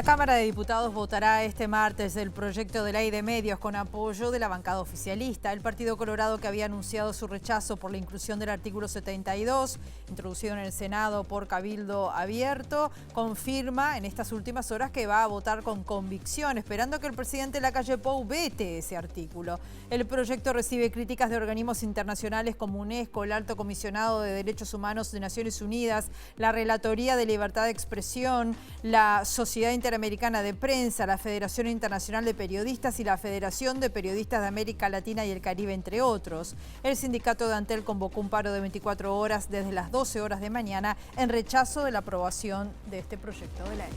La Cámara de Diputados votará este martes el proyecto de ley de medios con apoyo de la bancada oficialista. El Partido Colorado, que había anunciado su rechazo por la inclusión del artículo 72, introducido en el Senado por Cabildo Abierto, confirma en estas últimas horas que va a votar con convicción, esperando que el presidente Lacalle Pou vete ese artículo. El proyecto recibe críticas de organismos internacionales como UNESCO, el Alto Comisionado de Derechos Humanos de Naciones Unidas, la Relatoría de Libertad de Expresión, la Sociedad Interamericana de Prensa, la Federación Internacional de Periodistas y la Federación de Periodistas de América Latina y el Caribe, entre otros. El sindicato de Antel convocó un paro de 24 horas desde las 12 horas de mañana en rechazo de la aprobación de este proyecto de ley.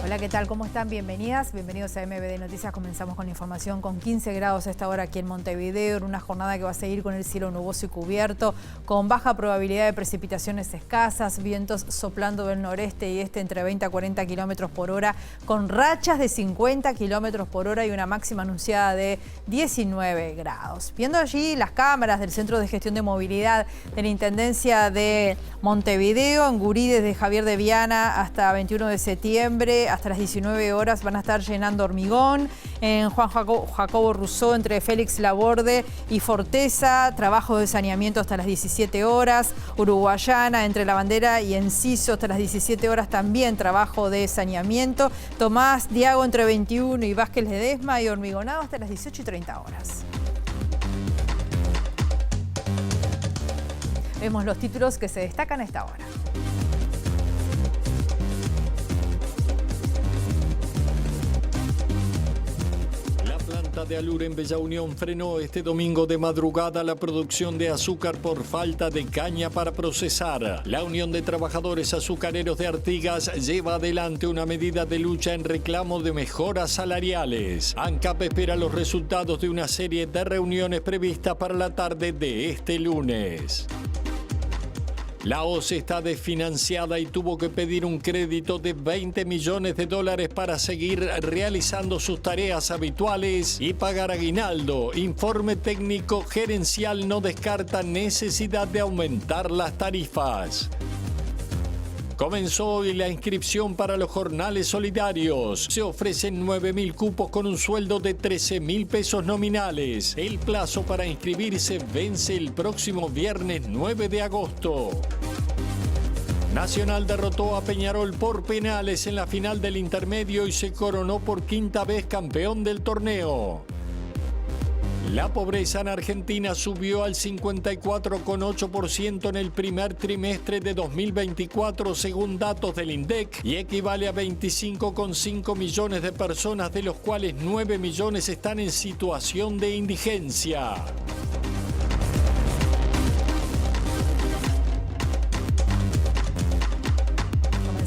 Hola, ¿qué tal? ¿Cómo están? Bienvenidas, bienvenidos a MBD Noticias. Comenzamos con la información con 15 grados a esta hora aquí en Montevideo, en una jornada que va a seguir con el cielo nuboso y cubierto, con baja probabilidad de precipitaciones escasas, vientos soplando del noreste y este entre 20 a 40 kilómetros por hora, con rachas de 50 kilómetros por hora y una máxima anunciada de 19 grados. Viendo allí las cámaras del Centro de Gestión de Movilidad de la Intendencia de Montevideo, en Gurí desde Javier de Viana hasta 21 de septiembre, hasta las 19 horas van a estar llenando hormigón. En Juan Jacobo Rousseau, entre Félix Laborde y Forteza, trabajo de saneamiento hasta las 17 horas. Uruguayana, entre La Bandera y Enciso, hasta las 17 horas también trabajo de saneamiento. Tomás Diago, entre 21 y Vázquez Ledesma, y hormigonado hasta las 18 y 30 horas. Vemos los títulos que se destacan a esta hora. De Alur en Bella Unión frenó este domingo de madrugada la producción de azúcar por falta de caña para procesar. La Unión de Trabajadores Azucareros de Artigas lleva adelante una medida de lucha en reclamo de mejoras salariales. ANCAP espera los resultados de una serie de reuniones previstas para la tarde de este lunes. La OCE está desfinanciada y tuvo que pedir un crédito de $20 millones para seguir realizando sus tareas habituales y pagar aguinaldo. Informe técnico gerencial no descarta necesidad de aumentar las tarifas. Comenzó hoy la inscripción para los jornales solidarios. Se ofrecen 9.000 cupos con un sueldo de 13.000 pesos nominales. El plazo para inscribirse vence el próximo viernes 9 de agosto. Nacional derrotó a Peñarol por penales en la final del intermedio y se coronó por quinta vez campeón del torneo. La pobreza en Argentina subió al 54,8% en el primer trimestre de 2024, según datos del INDEC, y equivale a 25,5 millones de personas, de los cuales 9 millones están en situación de indigencia.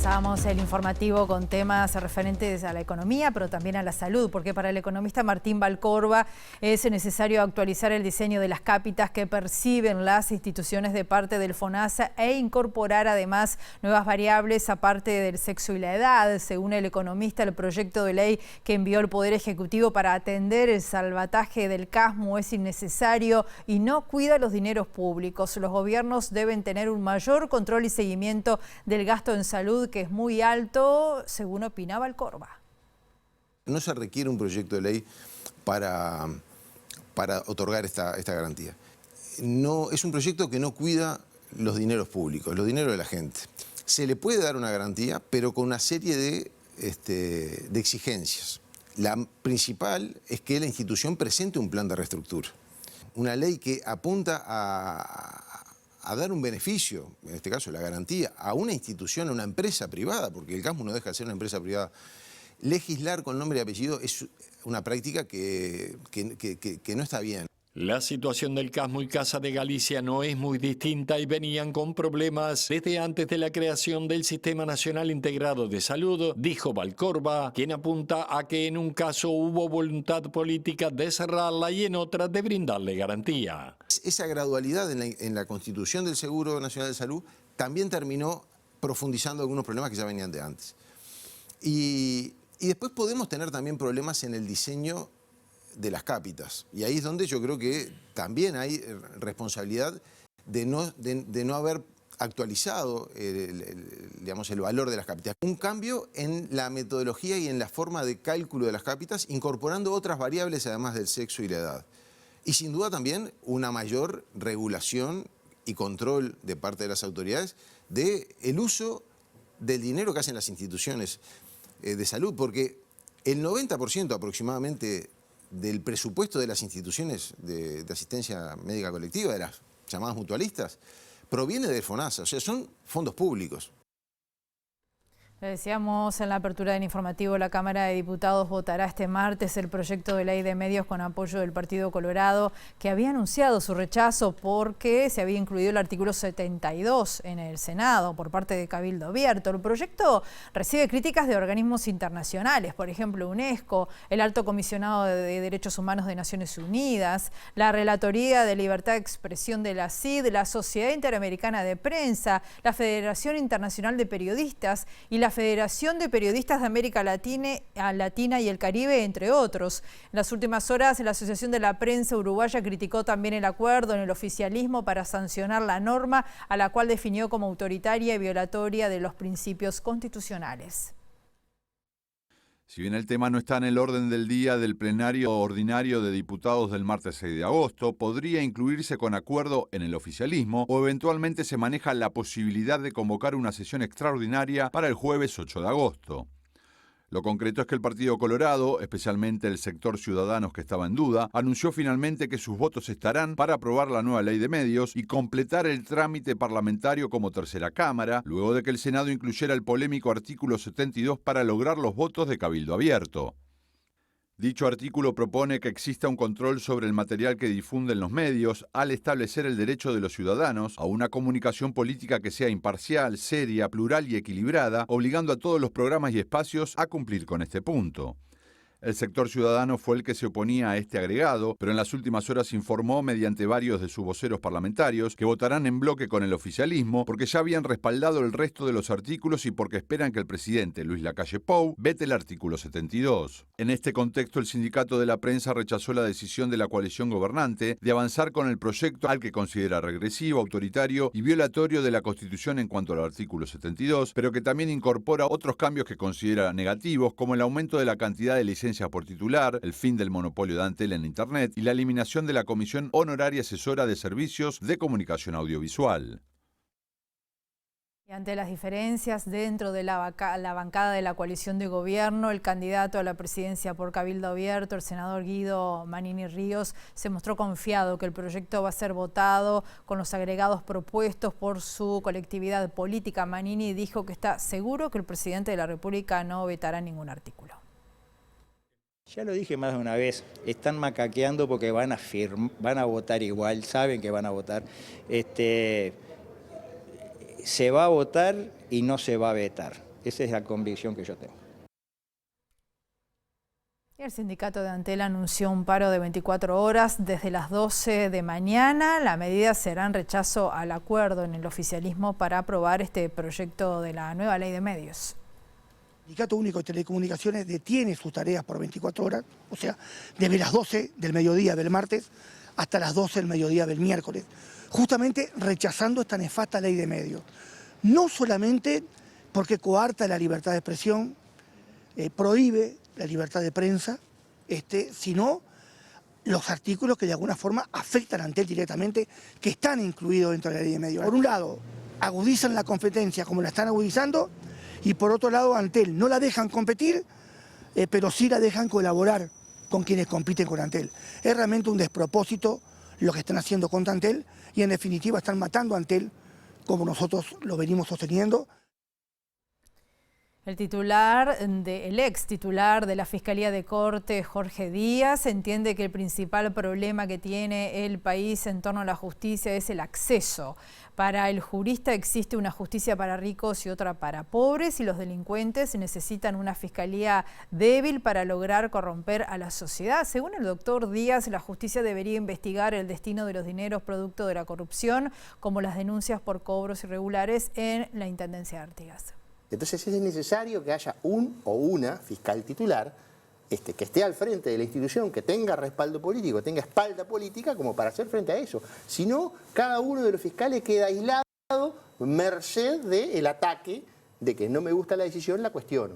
Comenzamos el informativo con temas referentes a la economía, pero también a la salud, porque para el economista Martín Valcorba es necesario actualizar el diseño de las cápitas que perciben las instituciones de parte del FONASA e incorporar además nuevas variables aparte del sexo y la edad. Según el economista, el proyecto de ley que envió el Poder Ejecutivo para atender el salvataje del casmo es innecesario y no cuida los dineros públicos. Los gobiernos deben tener un mayor control y seguimiento del gasto en salud, que es muy alto, según opinaba Valcorba. No se requiere un proyecto de ley para otorgar esta garantía. No, es un proyecto que no cuida los dineros públicos, los dineros de la gente. Se le puede dar una garantía, pero con una serie de exigencias. La principal es que la institución presente un plan de reestructura. Una ley que apunta a dar un beneficio, en este caso la garantía, a una institución, a una empresa privada, porque el casmo no deja de ser una empresa privada. Legislar con nombre y apellido es una práctica que no está bien. La situación del Casmo y Casa de Galicia no es muy distinta y venían con problemas desde antes de la creación del Sistema Nacional Integrado de Salud, dijo Valcorba, quien apunta a que en un caso hubo voluntad política de cerrarla y en otra de brindarle garantía. Esa gradualidad en la constitución del Seguro Nacional de Salud también terminó profundizando algunos problemas que ya venían de antes. Y después podemos tener también problemas en el diseño de las cápitas. Y ahí es donde yo creo que también hay responsabilidad de no haber actualizado digamos, el valor de las cápitas. Un cambio en la metodología y en la forma de cálculo de las cápitas, incorporando otras variables además del sexo y la edad. Y sin duda también una mayor regulación y control de parte de las autoridades del uso del dinero que hacen las instituciones de salud, porque el 90% aproximadamente del presupuesto de las instituciones de asistencia médica colectiva, de las llamadas mutualistas, proviene del FONASA, o sea, son fondos públicos. Le decíamos en la apertura del informativo, la Cámara de Diputados votará este martes el proyecto de ley de medios con apoyo del Partido Colorado, que había anunciado su rechazo porque se había incluido el artículo 72 en el Senado por parte de Cabildo Abierto. El proyecto recibe críticas de organismos internacionales, por ejemplo UNESCO, el Alto Comisionado de Derechos Humanos de Naciones Unidas, la Relatoría de Libertad de Expresión de la CID, la Sociedad Interamericana de Prensa, la Federación Internacional de Periodistas y la Federación de Periodistas de América Latina y el Caribe, entre otros. En las últimas horas, la Asociación de la Prensa Uruguaya criticó también el acuerdo en el oficialismo para sancionar la norma, a la cual definió como autoritaria y violatoria de los principios constitucionales. Si bien el tema no está en el orden del día del plenario ordinario de diputados del martes 6 de agosto, podría incluirse con acuerdo en el oficialismo o eventualmente se maneja la posibilidad de convocar una sesión extraordinaria para el jueves 8 de agosto. Lo concreto es que el Partido Colorado, especialmente el sector Ciudadanos que estaba en duda, anunció finalmente que sus votos estarán para aprobar la nueva ley de medios y completar el trámite parlamentario como tercera cámara, luego de que el Senado incluyera el polémico artículo 72 para lograr los votos de Cabildo Abierto. Dicho artículo propone que exista un control sobre el material que difunden los medios al establecer el derecho de los ciudadanos a una comunicación política que sea imparcial, seria, plural y equilibrada, obligando a todos los programas y espacios a cumplir con este punto. El sector ciudadano fue el que se oponía a este agregado, pero en las últimas horas informó mediante varios de sus voceros parlamentarios que votarán en bloque con el oficialismo porque ya habían respaldado el resto de los artículos y porque esperan que el presidente Luis Lacalle Pou vete el artículo 72. En este contexto, el Sindicato de la Prensa rechazó la decisión de la coalición gobernante de avanzar con el proyecto al que considera regresivo, autoritario y violatorio de la Constitución en cuanto al artículo 72, pero que también incorpora otros cambios que considera negativos, como el aumento de la cantidad de licencias por titular, el fin del monopolio de Antel en Internet y la eliminación de la Comisión Honoraria Asesora de Servicios de Comunicación Audiovisual. Y ante las diferencias dentro de la bancada de la coalición de gobierno, el candidato a la presidencia por Cabildo Abierto, el senador Guido Manini Ríos, se mostró confiado que el proyecto va a ser votado con los agregados propuestos por su colectividad política. Manini dijo que está seguro que el presidente de la República no vetará ningún artículo. Ya lo dije más de una vez, están macaqueando porque van a votar igual, saben que van a votar. Se va a votar y no se va a vetar. Esa es la convicción que yo tengo. El sindicato de Antel anunció un paro de 24 horas desde las 12 de mañana. La medida será en rechazo al acuerdo en el oficialismo para aprobar este proyecto de la nueva ley de medios. El Sindicato Único de Telecomunicaciones detiene sus tareas por 24 horas, o sea, desde las 12 del mediodía del martes hasta las 12 del mediodía del miércoles, justamente rechazando esta nefasta ley de medios. No solamente porque coarta la libertad de expresión, prohíbe la libertad de prensa, sino los artículos que de alguna forma afectan a Antel directamente, que están incluidos dentro de la ley de medios. Por un lado, agudizan la competencia como la están agudizando, y por otro lado, Antel no la dejan competir, pero sí la dejan colaborar con quienes compiten con Antel. Es realmente un despropósito lo que están haciendo contra Antel y en definitiva están matando a Antel como nosotros lo venimos sosteniendo. El ex titular de la Fiscalía de Corte, Jorge Díaz, entiende que el principal problema que tiene el país en torno a la justicia es el acceso. Para el jurista existe una justicia para ricos y otra para pobres y los delincuentes necesitan una fiscalía débil para lograr corromper a la sociedad. Según el doctor Díaz, la justicia debería investigar el destino de los dineros producto de la corrupción, como las denuncias por cobros irregulares en la Intendencia de Artigas. Entonces es necesario que haya un o una fiscal titular que esté al frente de la institución, que tenga respaldo político, tenga espalda política como para hacer frente a eso. Si no, cada uno de los fiscales queda aislado, merced del ataque de que no me gusta la decisión, la cuestiono.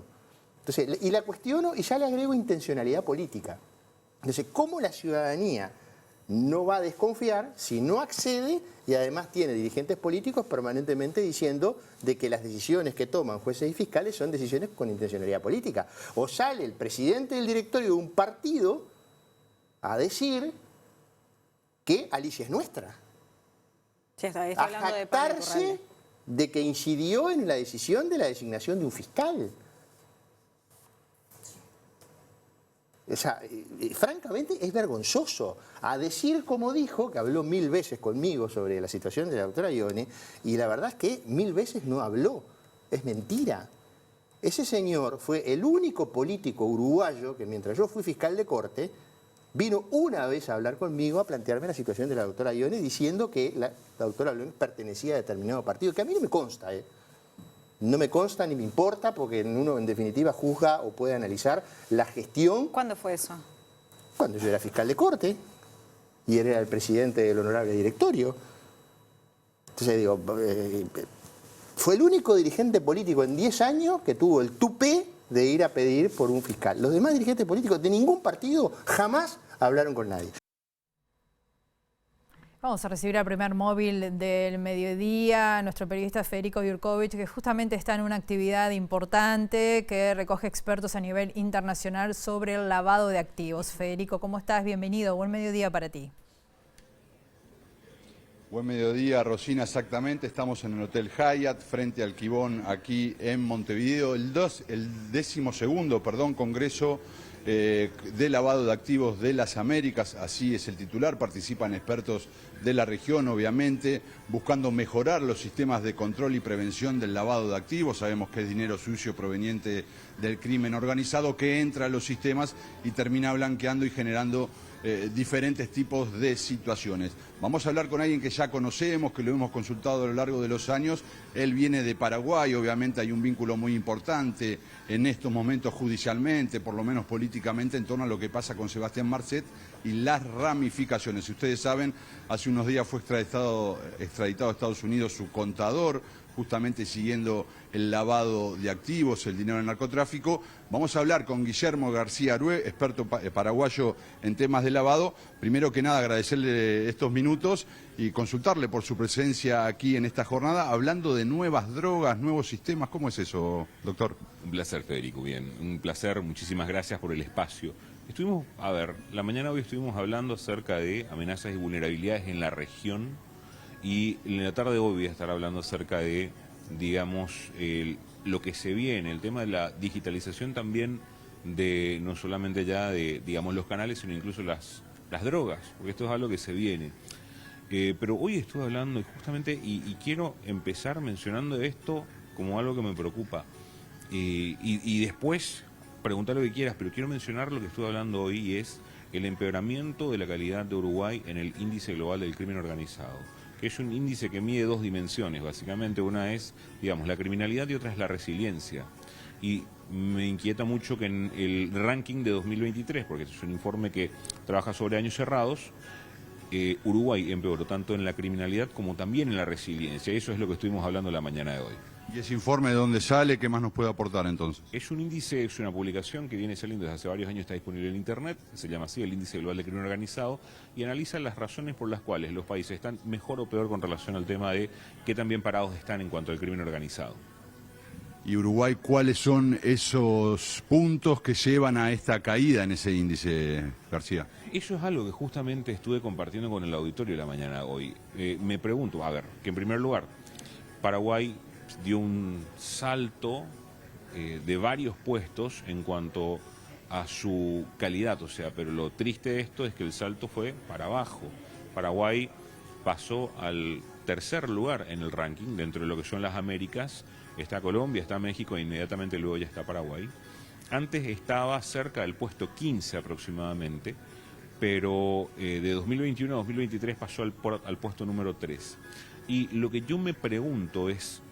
Entonces, y la cuestiono y ya le agrego intencionalidad política. Entonces, ¿cómo la ciudadanía no va a desconfiar si no accede y además tiene dirigentes políticos permanentemente diciendo de que las decisiones que toman jueces y fiscales son decisiones con intencionalidad política? O sale el presidente del directorio de un partido a decir que Alicia es nuestra. Sí, está a hablando jactarse de que incidió en la decisión de la designación de un fiscal. O sea, francamente es vergonzoso. A decir como dijo, que habló 1000 veces conmigo sobre la situación de la doctora Ione, y la verdad es que 1000 veces no habló. Es mentira. Ese señor fue el único político uruguayo que mientras yo fui fiscal de corte, vino una vez a hablar conmigo a plantearme la situación de la doctora Ione diciendo que la doctora Ione pertenecía a determinado partido, que a mí no me consta, No me consta ni me importa porque uno en definitiva juzga o puede analizar la gestión. ¿Cuándo fue eso? Cuando yo era fiscal de corte y él era el presidente del honorable directorio. Entonces digo, fue el único dirigente político en 10 años que tuvo el tupé de ir a pedir por un fiscal. Los demás dirigentes políticos de ningún partido jamás hablaron con nadie. Vamos a recibir al primer móvil del mediodía, nuestro periodista Federico Jurkovic, que justamente está en una actividad importante que recoge expertos a nivel internacional sobre el lavado de activos. Federico, ¿cómo estás? Bienvenido, buen mediodía para ti. Buen mediodía, Rosina, exactamente. Estamos en el Hotel Hyatt, frente al Quibón, aquí en Montevideo. El 12º Congreso de lavado de activos de las Américas, así es el titular. Participan expertos de la región, obviamente, buscando mejorar los sistemas de control y prevención del lavado de activos. Sabemos que es dinero sucio proveniente del crimen organizado que entra a los sistemas y termina blanqueando y generando diferentes tipos de situaciones. Vamos a hablar con alguien que ya conocemos, que lo hemos consultado a lo largo de los años. Él viene de Paraguay, obviamente hay un vínculo muy importante en estos momentos judicialmente, por lo menos políticamente, en torno a lo que pasa con Sebastián Marcet y las ramificaciones. Si ustedes saben, hace unos días fue extraditado a Estados Unidos su contador, justamente siguiendo el lavado de activos, el dinero del narcotráfico. Vamos a hablar con Guillermo García Arué, experto paraguayo en temas de lavado. Primero que nada, agradecerle estos minutos y consultarle por su presencia aquí en esta jornada, hablando de nuevas drogas, nuevos sistemas. ¿Cómo es eso, doctor? Un placer, Federico, bien. Un placer, muchísimas gracias por el espacio. La mañana de hoy estuvimos hablando acerca de amenazas y vulnerabilidades en la región. Y en la tarde de hoy voy a estar hablando acerca de, digamos, lo que se viene, el tema de la digitalización también de, no solamente ya de, digamos, los canales, sino incluso las drogas, porque esto es algo que se viene. Pero hoy estuve hablando y justamente quiero empezar mencionando esto como algo que me preocupa. Y después preguntar lo que quieras, pero quiero mencionar lo que estuve hablando hoy y es el empeoramiento de la calidad de Uruguay en el índice global del crimen organizado. Es un índice que mide dos dimensiones, básicamente. Una es, digamos, la criminalidad y otra es la resiliencia. Y me inquieta mucho que en el ranking de 2023, porque es un informe que trabaja sobre años cerrados, Uruguay empeoró tanto en la criminalidad como también en la resiliencia. Eso es lo que estuvimos hablando la mañana de hoy. ¿Y ese informe de dónde sale? ¿Qué más nos puede aportar entonces? Es un índice, es una publicación que viene saliendo desde hace varios años, está disponible en Internet, se llama así, el Índice Global de Crimen Organizado, y analiza las razones por las cuales los países están mejor o peor con relación al tema de qué tan bien parados están en cuanto al crimen organizado. ¿Y Uruguay cuáles son esos puntos que llevan a esta caída en ese índice, García? Eso es algo que justamente estuve compartiendo con el auditorio la mañana de hoy. Me pregunto, que en primer lugar, Paraguay dio un salto de varios puestos en cuanto a su calidad, pero lo triste de esto es que el salto fue para abajo. Paraguay pasó al tercer lugar en el ranking, dentro de lo que son las Américas. Está Colombia, está México e inmediatamente luego ya está Paraguay. Antes estaba cerca del puesto 15 aproximadamente, pero de 2021 a 2023 pasó al puesto número 3. Y lo que yo me pregunto es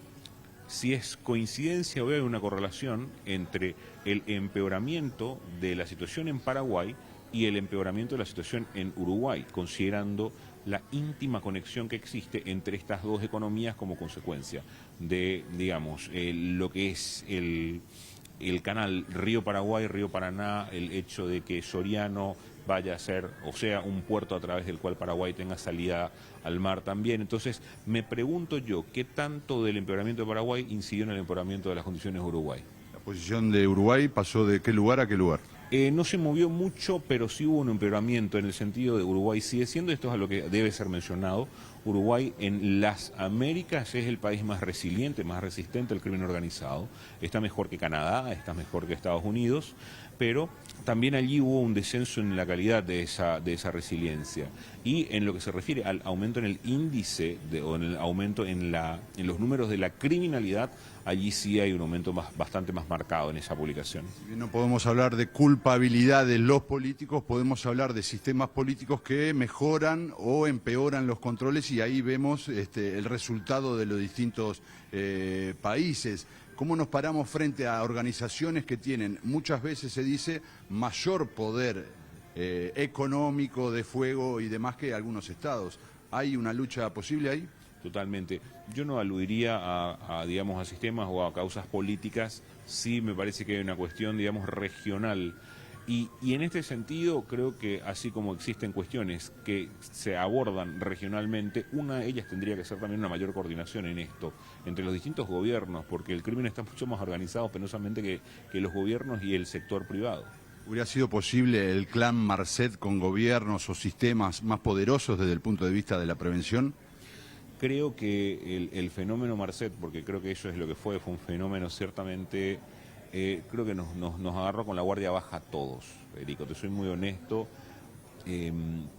si es coincidencia o hay una correlación entre el empeoramiento de la situación en Paraguay y el empeoramiento de la situación en Uruguay, considerando la íntima conexión que existe entre estas dos economías como consecuencia de, digamos, lo que es el canal Río Paraguay, Río Paraná, el hecho de que Soriano vaya a ser, o sea, un puerto a través del cual Paraguay tenga salida al mar también. Entonces, me pregunto yo, ¿qué tanto del empeoramiento de Paraguay incidió en el empeoramiento de las condiciones de Uruguay? La posición de Uruguay pasó de qué lugar a qué lugar. No se movió mucho, pero sí hubo un empeoramiento en el sentido de Uruguay sigue siendo, esto es a lo que debe ser mencionado, Uruguay en las Américas es el país más resiliente, más resistente al crimen organizado, está mejor que Canadá, está mejor que Estados Unidos, pero también allí hubo un descenso en la calidad de esa resiliencia. Y en lo que se refiere al aumento en el índice o en el aumento en los números de la criminalidad, allí sí hay un aumento bastante más marcado en esa publicación. Si bien no podemos hablar de culpabilidad de los políticos, podemos hablar de sistemas políticos que mejoran o empeoran los controles y ahí vemos el resultado de los distintos países. ¿Cómo nos paramos frente a organizaciones que tienen, muchas veces se dice, mayor poder económico, de fuego y demás que algunos estados? ¿Hay una lucha posible ahí? Totalmente. Yo no aludiría digamos, a sistemas o a causas políticas, sí me parece que hay una cuestión, digamos, regional. Y en este sentido creo que así como existen cuestiones que se abordan regionalmente, una de ellas tendría que ser también una mayor coordinación en esto, entre los distintos gobiernos, porque el crimen está mucho más organizado penosamente que los gobiernos y el sector privado. ¿Hubiera sido posible el clan Marcet con gobiernos o sistemas más poderosos desde el punto de vista de la prevención? Creo que el fenómeno Marcet, porque creo que eso es lo que fue un fenómeno ciertamente... creo que nos agarró con la guardia baja a todos, Federico, te soy muy honesto,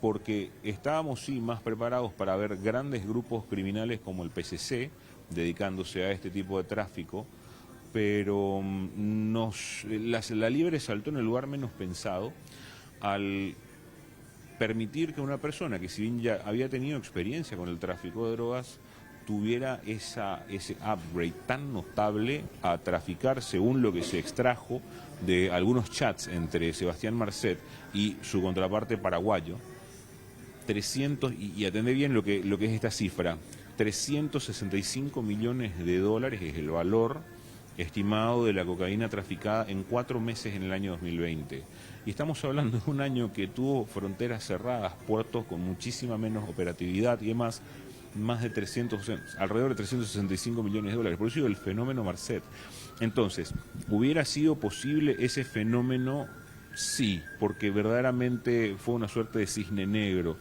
porque estábamos sí más preparados para ver grandes grupos criminales como el PCC dedicándose a este tipo de tráfico, pero la liebre saltó en el lugar menos pensado al permitir que una persona que si bien ya había tenido experiencia con el tráfico de drogas, tuviera ese upgrade tan notable a traficar, según lo que se extrajo de algunos chats entre Sebastián Marcet y su contraparte paraguayo, 300, y atendé bien lo que es esta cifra, 365 millones de dólares es el valor estimado de la cocaína traficada en 4 meses en el año 2020. Y estamos hablando de un año que tuvo fronteras cerradas, puertos con muchísima menos operatividad y demás, más de alrededor de 365 millones de dólares. Por eso digo el fenómeno Marcet. Entonces, ¿hubiera sido posible ese fenómeno? Sí, porque verdaderamente fue una suerte de cisne negro,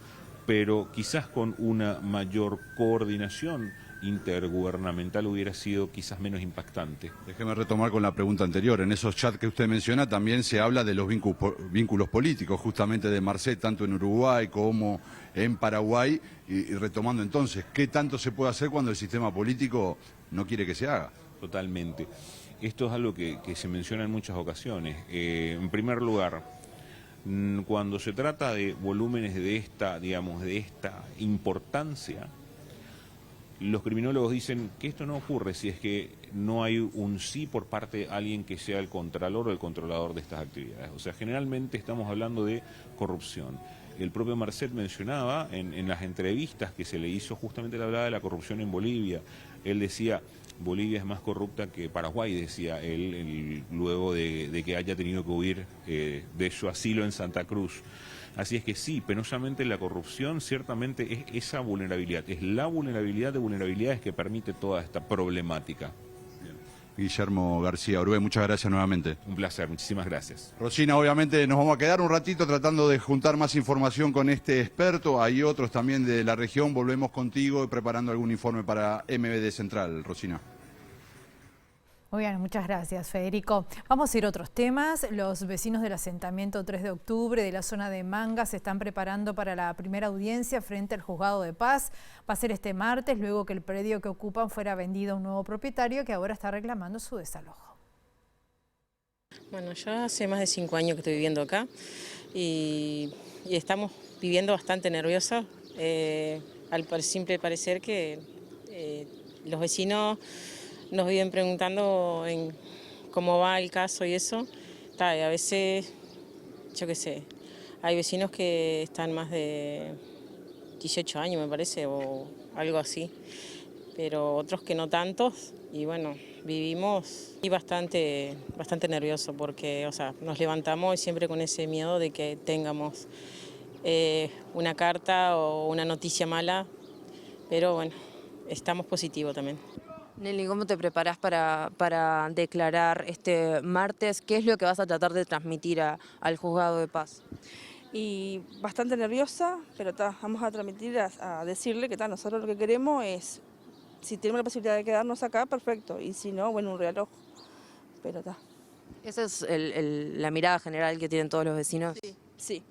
pero quizás con una mayor coordinación intergubernamental hubiera sido quizás menos impactante. Déjeme retomar con la pregunta anterior. En esos chats que usted menciona también se habla de los vínculos políticos, justamente de Marcet, tanto en Uruguay como en Paraguay, y retomando entonces, ¿qué tanto se puede hacer cuando el sistema político no quiere que se haga? Totalmente. Esto es algo que se menciona en muchas ocasiones. En primer lugar, cuando se trata de volúmenes de esta importancia, los criminólogos dicen que esto no ocurre si es que no hay un sí por parte de alguien que sea el contralor o el controlador de estas actividades. O sea, generalmente estamos hablando de corrupción. El propio Marcet mencionaba en las entrevistas que se le hizo, justamente le hablaba de la corrupción en Bolivia. Él decía, Bolivia es más corrupta que Paraguay, decía él luego de que haya tenido que huir de su asilo en Santa Cruz. Así es que sí, penosamente la corrupción ciertamente es esa vulnerabilidad, es la vulnerabilidad de vulnerabilidades que permite toda esta problemática. Bien. Guillermo García Orué, muchas gracias nuevamente. Un placer, muchísimas gracias. Rosina, obviamente nos vamos a quedar un ratito tratando de juntar más información con este experto, hay otros también de la región, volvemos contigo preparando algún informe para MBD Central, Rosina. Muy bien, muchas gracias, Federico. Vamos a ir a otros temas. Los vecinos del asentamiento 3 de octubre de la zona de Manga se están preparando para la primera audiencia frente al Juzgado de Paz. Va a ser este martes, luego que el predio que ocupan fuera vendido a un nuevo propietario que ahora está reclamando su desalojo. Bueno, yo hace más de 5 años que estoy viviendo acá y estamos viviendo bastante nerviosos, al simple parecer que los vecinos nos viven preguntando cómo va el caso y eso. Y a veces, yo qué sé, hay vecinos que están más de 18 años, me parece, o algo así, pero otros que no tantos, y bueno, vivimos y bastante nervioso porque, o sea, nos levantamos siempre con ese miedo de que tengamos una carta o una noticia mala, pero bueno, estamos positivos también. Nelly, ¿cómo te preparás para declarar este martes? ¿Qué es lo que vas a tratar de transmitir al juzgado de paz? Y bastante nerviosa, pero vamos a transmitir, a decirle que nosotros lo que queremos es, si tenemos la posibilidad de quedarnos acá, perfecto, y si no, bueno, un reloj, pero está. ¿Esa es la mirada general que tienen todos los vecinos? Sí,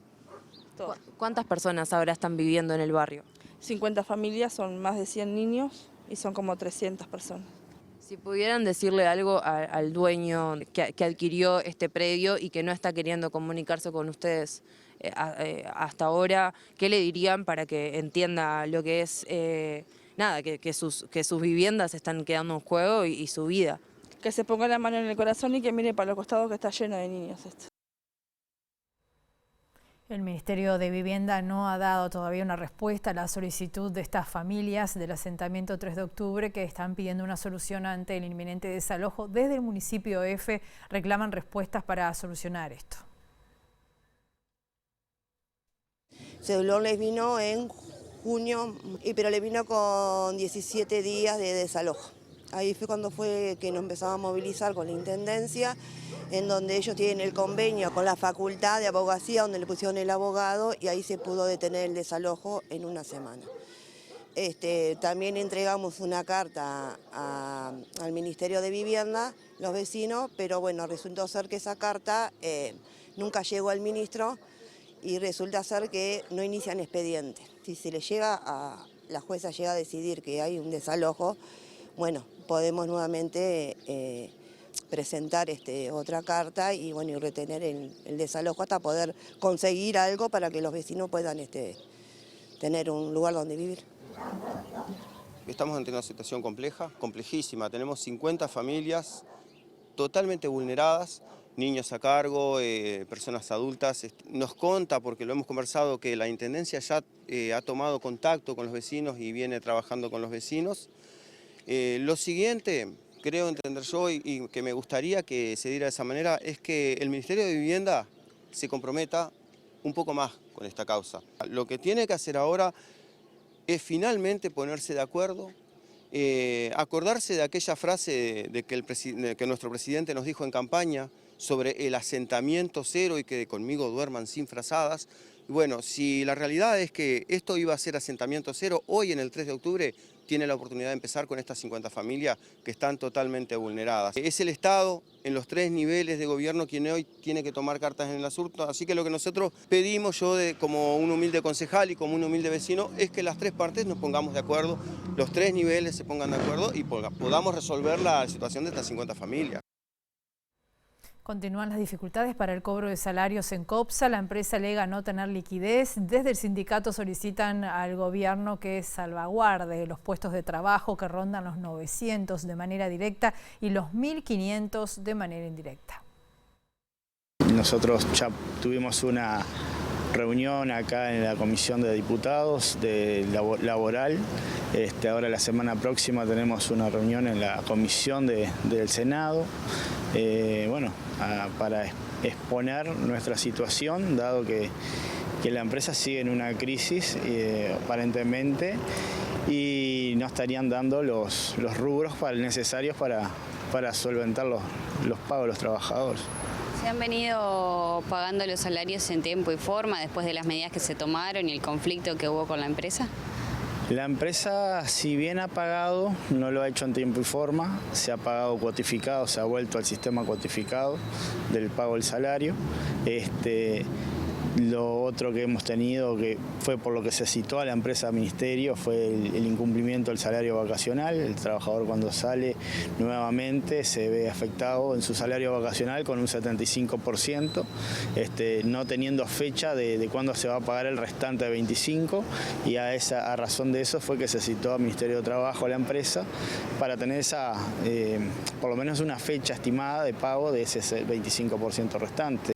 todo. ¿Cuántas personas ahora están viviendo en el barrio? 50 familias, son más de 100 niños y son como 300 personas. Si pudieran decirle algo al dueño que adquirió este predio y que no está queriendo comunicarse con ustedes hasta ahora, ¿qué le dirían para que entienda lo que es, que sus viviendas están quedando en juego y su vida? Que se ponga la mano en el corazón y que mire para los costados, que está lleno de niños esto. El Ministerio de Vivienda no ha dado todavía una respuesta a la solicitud de estas familias del asentamiento 3 de octubre que están pidiendo una solución ante el inminente desalojo. Desde el municipio F reclaman respuestas para solucionar esto. Ese dolor les vino en junio, pero le vino con 17 días de desalojo. Ahí fue cuando fue que nos empezamos a movilizar con la Intendencia, en donde ellos tienen el convenio con la Facultad de Abogacía, donde le pusieron el abogado, y ahí se pudo detener el desalojo en una semana. También entregamos una carta al Ministerio de Vivienda, los vecinos, pero bueno, resultó ser que esa carta nunca llegó al ministro y resulta ser que no inician expediente. Si se le llega la jueza llega a decidir que hay un desalojo, bueno, podemos nuevamente presentar otra carta y bueno, y retener el desalojo hasta poder conseguir algo para que los vecinos puedan tener un lugar donde vivir. Estamos ante una situación compleja, complejísima. Tenemos 50 familias totalmente vulneradas, niños a cargo, personas adultas. Nos consta, porque lo hemos conversado, que la Intendencia ya ha tomado contacto con los vecinos y viene trabajando con los vecinos. Lo siguiente, creo entender yo, y que me gustaría que se diera de esa manera, es que el Ministerio de Vivienda se comprometa un poco más con esta causa. Lo que tiene que hacer ahora es finalmente ponerse de acuerdo, acordarse de aquella frase de que nuestro presidente nos dijo en campaña sobre el asentamiento cero y que conmigo duerman sin frazadas. Y bueno, si la realidad es que esto iba a ser asentamiento cero, hoy en el 3 de octubre tiene la oportunidad de empezar con estas 50 familias que están totalmente vulneradas. Es el Estado, en los 3 niveles de gobierno, quien hoy tiene que tomar cartas en el asunto, así que lo que nosotros pedimos, como un humilde concejal y como un humilde vecino, es que las 3 partes nos pongamos de acuerdo, los 3 niveles se pongan de acuerdo y podamos resolver la situación de estas 50 familias. Continúan las dificultades para el cobro de salarios en COPSA. La empresa alega no tener liquidez. Desde el sindicato solicitan al gobierno que salvaguarde los puestos de trabajo que rondan los 900 de manera directa y los 1.500 de manera indirecta. Nosotros ya tuvimos una reunión acá en la Comisión de Diputados laboral. Ahora la semana próxima tenemos una reunión en la Comisión del Senado. Para exponer nuestra situación, dado que la empresa sigue en una crisis aparentemente y no estarían dando los rubros necesarios para solventar los pagos de los trabajadores. ¿Se han venido pagando los salarios en tiempo y forma después de las medidas que se tomaron y el conflicto que hubo con la empresa? La empresa, si bien ha pagado, no lo ha hecho en tiempo y forma, se ha pagado cuotificado, se ha vuelto al sistema cuotificado del pago del salario. Lo otro que hemos tenido, que fue por lo que se citó a la empresa Ministerio, fue el incumplimiento del salario vacacional. El trabajador cuando sale nuevamente se ve afectado en su salario vacacional con un 75%, no teniendo fecha de cuándo se va a pagar el restante de 25%, y a razón de eso fue que se citó al Ministerio de Trabajo a la empresa para tener por lo menos una fecha estimada de pago de ese 25% restante.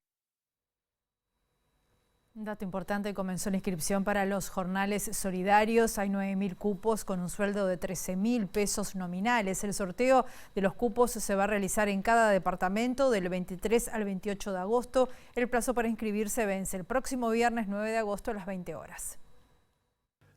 Un dato importante: comenzó la inscripción para los jornales solidarios. Hay 9.000 cupos con un sueldo de 13.000 pesos nominales. El sorteo de los cupos se va a realizar en cada departamento del 23 al 28 de agosto. El plazo para inscribirse vence el próximo viernes 9 de agosto a las 20 horas.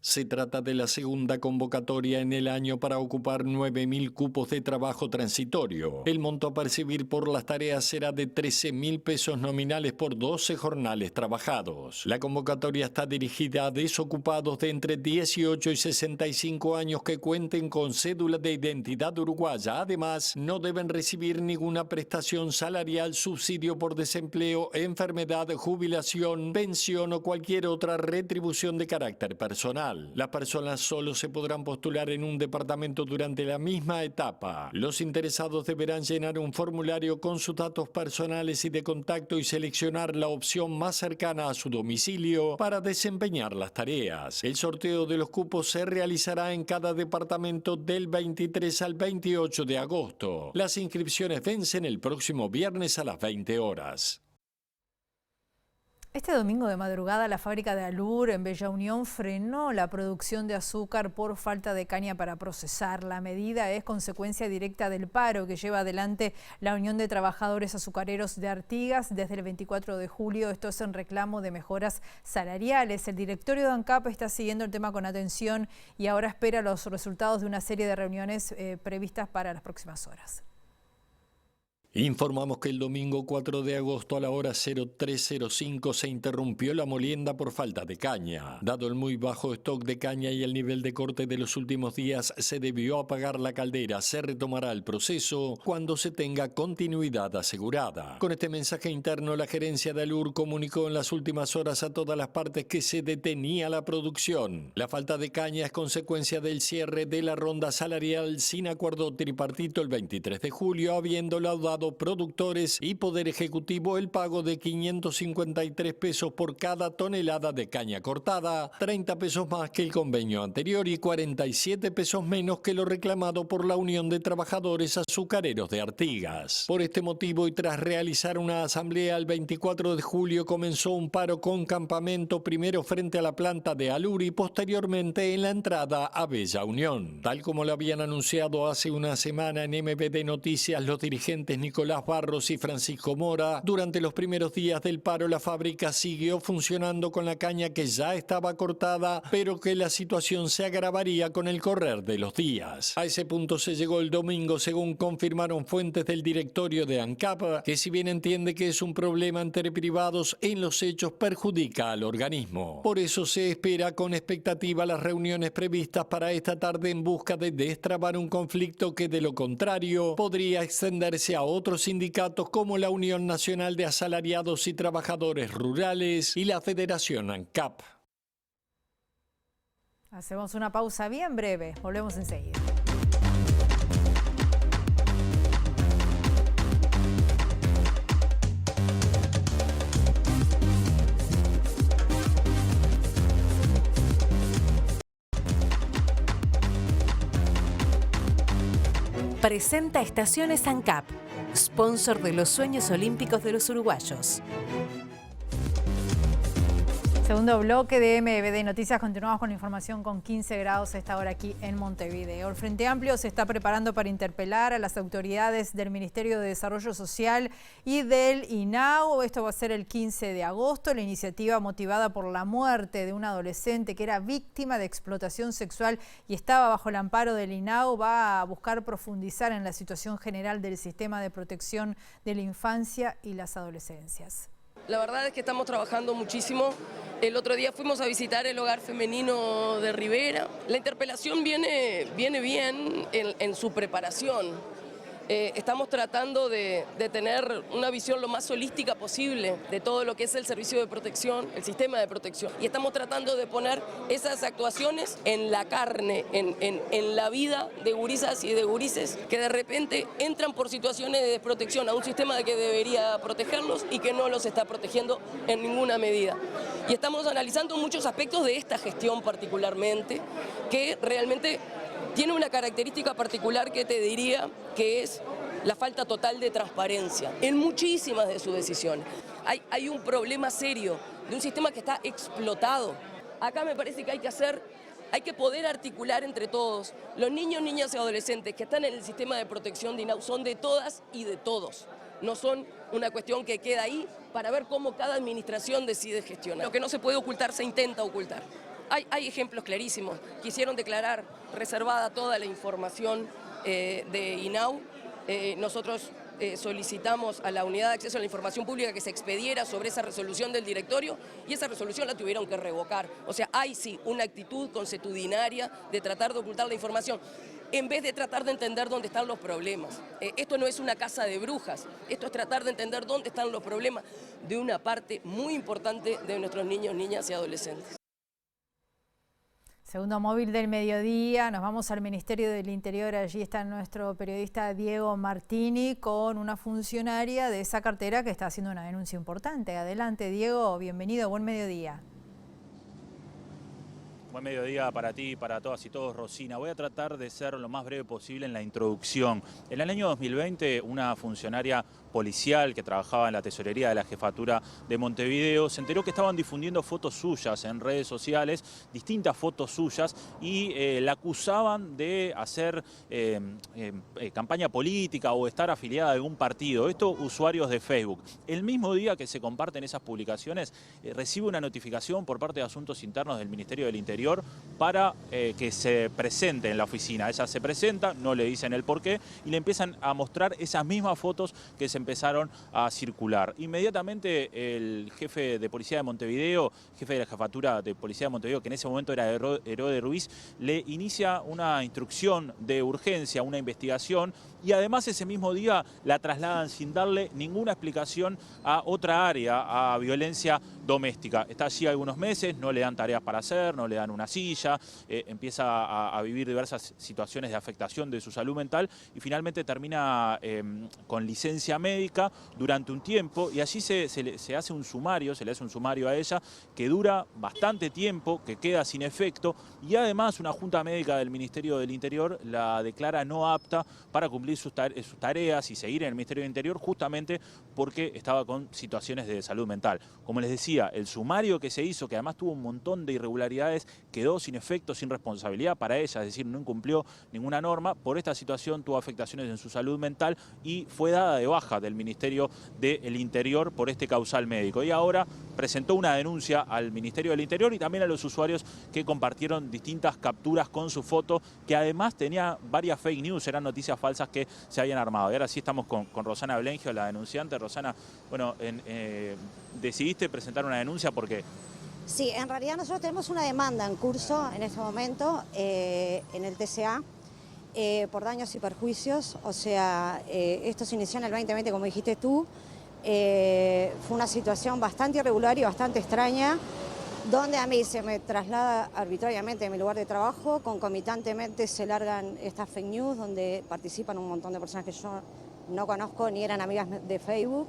Se trata de la segunda convocatoria en el año para ocupar 9.000 cupos de trabajo transitorio. El monto a percibir por las tareas será de 13.000 pesos nominales por 12 jornales trabajados. La convocatoria está dirigida a desocupados de entre 18 y 65 años que cuenten con cédula de identidad uruguaya. Además, no deben recibir ninguna prestación salarial, subsidio por desempleo, enfermedad, jubilación, pensión o cualquier otra retribución de carácter personal. Las personas solo se podrán postular en un departamento durante la misma etapa. Los interesados deberán llenar un formulario con sus datos personales y de contacto y seleccionar la opción más cercana a su domicilio para desempeñar las tareas. El sorteo de los cupos se realizará en cada departamento del 23 al 28 de agosto. Las inscripciones vencen el próximo viernes a las 20 horas. Este domingo de madrugada, la fábrica de Alur en Bella Unión frenó la producción de azúcar por falta de caña para procesar. La medida es consecuencia directa del paro que lleva adelante la Unión de Trabajadores Azucareros de Artigas desde el 24 de julio. Esto es en reclamo de mejoras salariales. El directorio de ANCAP está siguiendo el tema con atención y ahora espera los resultados de una serie de reuniones previstas para las próximas horas. Informamos que el domingo 4 de agosto a la hora 03:05 se interrumpió la molienda por falta de caña. Dado el muy bajo stock de caña y el nivel de corte de los últimos días, se debió apagar la caldera. Se retomará el proceso cuando se tenga continuidad asegurada. Con este mensaje interno, la gerencia de Alur comunicó en las últimas horas a todas las partes que se detenía la producción. La falta de caña es consecuencia del cierre de la ronda salarial sin acuerdo tripartito el 23 de julio, habiendo laudado productores y Poder Ejecutivo el pago de 553 pesos por cada tonelada de caña cortada, 30 pesos más que el convenio anterior y 47 pesos menos que lo reclamado por la Unión de Trabajadores Azucareros de Artigas. Por este motivo y tras realizar una asamblea el 24 de julio comenzó un paro con campamento, primero frente a la planta de Alur y posteriormente en la entrada a Bella Unión. Tal como lo habían anunciado hace una semana en MBD Noticias los dirigentes Nicolás Barros y Francisco Mora, durante los primeros días del paro la fábrica siguió funcionando con la caña que ya estaba cortada, pero que la situación se agravaría con el correr de los días. A ese punto se llegó el domingo, según confirmaron fuentes del directorio de ANCAP, que si bien entiende que es un problema entre privados, en los hechos perjudica al organismo. Por eso se espera con expectativa las reuniones previstas para esta tarde en busca de destrabar un conflicto que de lo contrario podría extenderse a otros sindicatos como la Unión Nacional de Asalariados y Trabajadores Rurales y la Federación ANCAP. Hacemos una pausa bien breve, volvemos enseguida. Presenta Estaciones ANCAP, sponsor de los sueños olímpicos de los uruguayos. Segundo bloque de MBD Noticias. Continuamos con la información con 15 grados a esta hora aquí en Montevideo. El Frente Amplio se está preparando para interpelar a las autoridades del Ministerio de Desarrollo Social y del INAO. Esto va a ser el 15 de agosto. La iniciativa, motivada por la muerte de un adolescente que era víctima de explotación sexual y estaba bajo el amparo del INAO, va a buscar profundizar en la situación general del sistema de protección de la infancia y las adolescencias. La verdad es que estamos trabajando muchísimo. El otro día fuimos a visitar el hogar femenino de Rivera. La interpelación viene bien en su preparación. estamos tratando de tener una visión lo más holística posible de todo lo que es el servicio de protección, el sistema de protección. Y estamos tratando de poner esas actuaciones en la carne, en la vida de gurisas y de gurises que de repente entran por situaciones de desprotección a un sistema que debería protegerlos y que no los está protegiendo en ninguna medida. Y estamos analizando muchos aspectos de esta gestión particularmente, que realmente tiene una característica particular que te diría que es la falta total de transparencia en muchísimas de sus decisiones. Hay un problema serio de un sistema que está explotado. Acá me parece que hay que poder articular entre todos. Los niños, niñas y adolescentes que están en el sistema de protección de INAU son de todas y de todos. No son una cuestión que queda ahí para ver cómo cada administración decide gestionar. Lo que no se puede ocultar se intenta ocultar. Hay ejemplos clarísimos. Quisieron declarar reservada toda la información de INAU. Nosotros solicitamos a la Unidad de Acceso a la Información Pública que se expediera sobre esa resolución del directorio y esa resolución la tuvieron que revocar. O sea, hay sí una actitud consuetudinaria de tratar de ocultar la información en vez de tratar de entender dónde están los problemas. Esto no es una casa de brujas, esto es tratar de entender dónde están los problemas de una parte muy importante de nuestros niños, niñas y adolescentes. Segundo móvil del mediodía, nos vamos al Ministerio del Interior, allí está nuestro periodista Diego Martini con una funcionaria de esa cartera que está haciendo una denuncia importante. Adelante Diego, bienvenido, buen mediodía. Buen mediodía para ti y para todas y todos, Rosina. Voy a tratar de ser lo más breve posible en la introducción. En el año 2020, una funcionaria policial que trabajaba en la tesorería de la jefatura de Montevideo se enteró que estaban difundiendo fotos suyas en redes sociales, distintas fotos suyas, y la acusaban de hacer campaña política o estar afiliada a algún partido. Esto usuarios de Facebook. El mismo día que se comparten esas publicaciones, recibe una notificación por parte de Asuntos Internos del Ministerio del Interior para que se presente en la oficina. Ella se presenta, no le dicen el porqué y le empiezan a mostrar esas mismas fotos que se empezaron a circular. Inmediatamente el jefe de policía de Montevideo, jefe de la jefatura de policía de Montevideo, que en ese momento era Herode Ruiz, le inicia una instrucción de urgencia, una investigación, y además ese mismo día la trasladan sin darle ninguna explicación a otra área, a violencia doméstica. Está allí algunos meses, no le dan tareas para hacer, no le dan una silla, empieza a vivir diversas situaciones de afectación de su salud mental y finalmente termina con licencia médica durante un tiempo, y allí se hace un sumario, se le hace un sumario a ella que dura bastante tiempo, que queda sin efecto, y además una junta médica del Ministerio del Interior la declara no apta para cumplir sus tareas y seguir en el Ministerio del Interior, justamente porque estaba con situaciones de salud mental. Como les decía, el sumario que se hizo, que además tuvo un montón de irregularidades, quedó sin efecto, sin responsabilidad para ella, es decir, no incumplió ninguna norma. Por esta situación tuvo afectaciones en su salud mental y fue dada de baja del Ministerio del Interior por este causal médico. Y ahora presentó una denuncia al Ministerio del Interior y también a los usuarios que compartieron distintas capturas con su foto, que además tenía varias fake news, eran noticias falsas que se habían armado. Y ahora sí estamos con Rosana Blengio, la denunciante. Rosana, bueno, decidiste presentar una denuncia porque... Sí, en realidad nosotros tenemos una demanda en curso en este momento en el TCA por daños y perjuicios. O sea, esto se inició en el 2020, como dijiste tú. Fue una situación bastante irregular y bastante extraña, donde a mí se me traslada arbitrariamente de mi lugar de trabajo, concomitantemente se largan estas fake news donde participan un montón de personas que yo no conozco ni eran amigas de Facebook,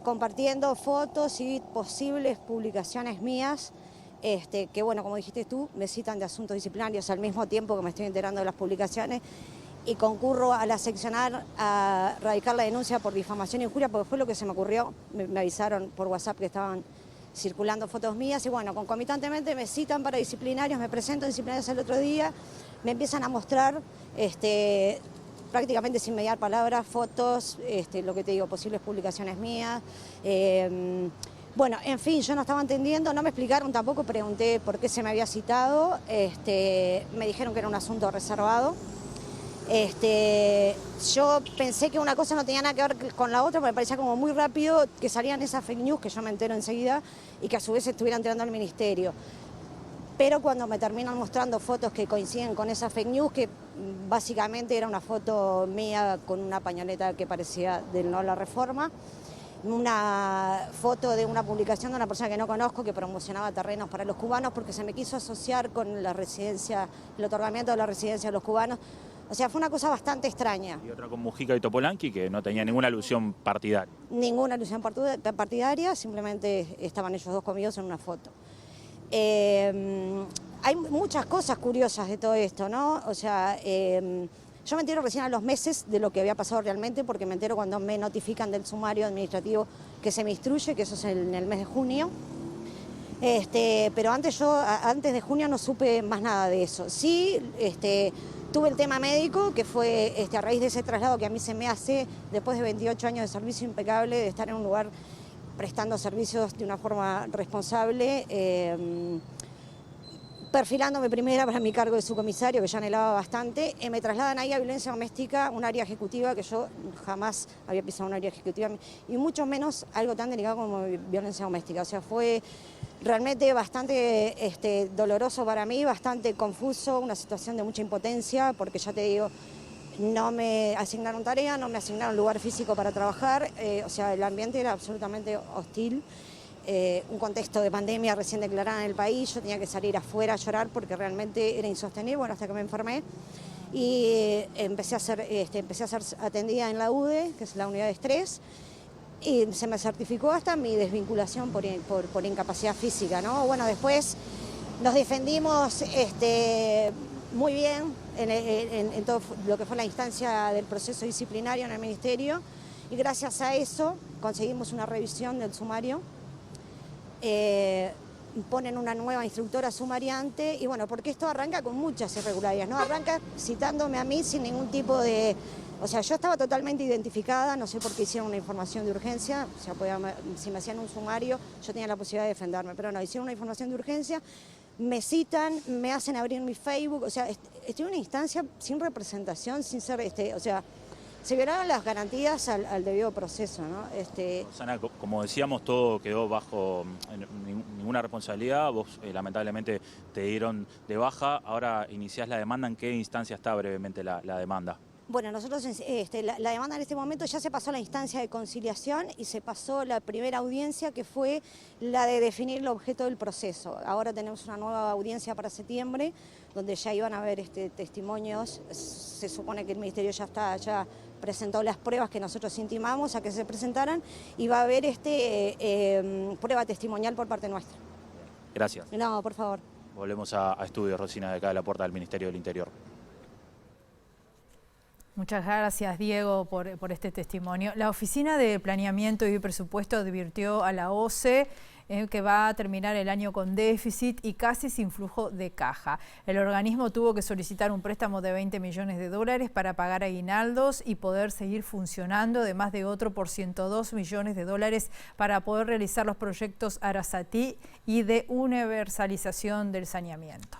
compartiendo fotos y posibles publicaciones mías, que bueno, como dijiste tú, me citan de asuntos disciplinarios al mismo tiempo que me estoy enterando de las publicaciones, y concurro a la seccional a radicar la denuncia por difamación e injuria, porque fue lo que se me ocurrió. Me avisaron por WhatsApp que estaban circulando fotos mías y bueno, concomitantemente me citan para disciplinarios, me presento en disciplinarios el otro día, me empiezan a mostrar prácticamente sin mediar palabras, fotos, lo que te digo, posibles publicaciones mías. Bueno, en fin, yo no estaba entendiendo, no me explicaron tampoco, pregunté por qué se me había citado, me dijeron que era un asunto reservado. Yo pensé que una cosa no tenía nada que ver con la otra, porque me parecía como muy rápido que salían esas fake news, que yo me entero enseguida, y que a su vez estuviera entrando al ministerio. pero cuando me terminan mostrando fotos que coinciden con esa fake news, que básicamente era una foto mía con una pañoleta que parecía del No a la Reforma, una foto de una publicación de una persona que no conozco que promocionaba terrenos para los cubanos porque se me quiso asociar con la residencia, el otorgamiento de la residencia de los cubanos. O sea, fue una cosa bastante extraña. Y otra con Mujica y Topolanqui que no tenía ninguna alusión partidaria. Ninguna alusión partidaria, simplemente estaban ellos dos conmigo en una foto. Hay muchas cosas curiosas de todo esto, ¿no? O sea, yo me entero recién a los meses de lo que había pasado realmente, porque me entero cuando me notifican del sumario administrativo que se me instruye, que eso es en el mes de junio. Pero antes de junio no supe más nada de eso. Sí, tuve el tema médico, que fue a raíz de ese traslado que a mí se me hace, después de 28 años de servicio impecable, de estar en un lugar prestando servicios de una forma responsable, perfilándome primera para mi cargo de subcomisario, que ya anhelaba bastante, me trasladan ahí a violencia doméstica, un área ejecutiva que yo jamás había pisado un área ejecutiva, y mucho menos algo tan delicado como violencia doméstica. O sea, fue realmente bastante doloroso para mí, bastante confuso, una situación de mucha impotencia, porque ya te digo, no me asignaron tarea, no me asignaron lugar físico para trabajar, o sea, el ambiente era absolutamente hostil. Un contexto de pandemia recién declarada en el país, yo tenía que salir afuera a llorar porque realmente era insostenible, bueno, hasta que me enfermé y empecé a ser atendida en la UDE, que es la unidad de estrés, y se me certificó hasta mi desvinculación por incapacidad física, ¿no? Bueno, después nos defendimos muy bien en todo lo que fue la instancia del proceso disciplinario en el Ministerio, y gracias a eso conseguimos una revisión del sumario. Ponen una nueva instructora sumariante y bueno, porque esto arranca con muchas irregularidades, ¿no? Arranca citándome a mí sin ningún tipo de... O sea, yo estaba totalmente identificada, no sé por qué hicieron una información de urgencia, o sea, si me hacían un sumario yo tenía la posibilidad de defenderme, pero no, hicieron una información de urgencia, me citan, me hacen abrir mi Facebook, o sea, estoy en una instancia sin representación, sin ser, o sea... Se violaron las garantías al debido proceso, ¿no? Rosana, como decíamos, todo quedó bajo ninguna responsabilidad. Vos lamentablemente te dieron de baja. Ahora iniciás la demanda. ¿En qué instancia está brevemente la demanda? Bueno, nosotros la demanda en este momento ya se pasó a la instancia de conciliación y se pasó la primera audiencia, que fue la de definir el objeto del proceso. Ahora tenemos una nueva audiencia para septiembre, donde ya iban a haber testimonios. Se supone que el Ministerio ya presentó las pruebas que nosotros intimamos a que se presentaran y va a haber prueba testimonial por parte nuestra. Gracias. No, por favor. Volvemos a estudios, Rosina, de acá de la puerta del Ministerio del Interior. Muchas gracias, Diego, por este testimonio. La Oficina de Planeamiento y Presupuesto advirtió a la OCE que va a terminar el año con déficit y casi sin flujo de caja. El organismo tuvo que solicitar un préstamo de 20 millones de dólares para pagar aguinaldos y poder seguir funcionando, además de otro por 102 millones de dólares para poder realizar los proyectos Arasatí y de universalización del saneamiento.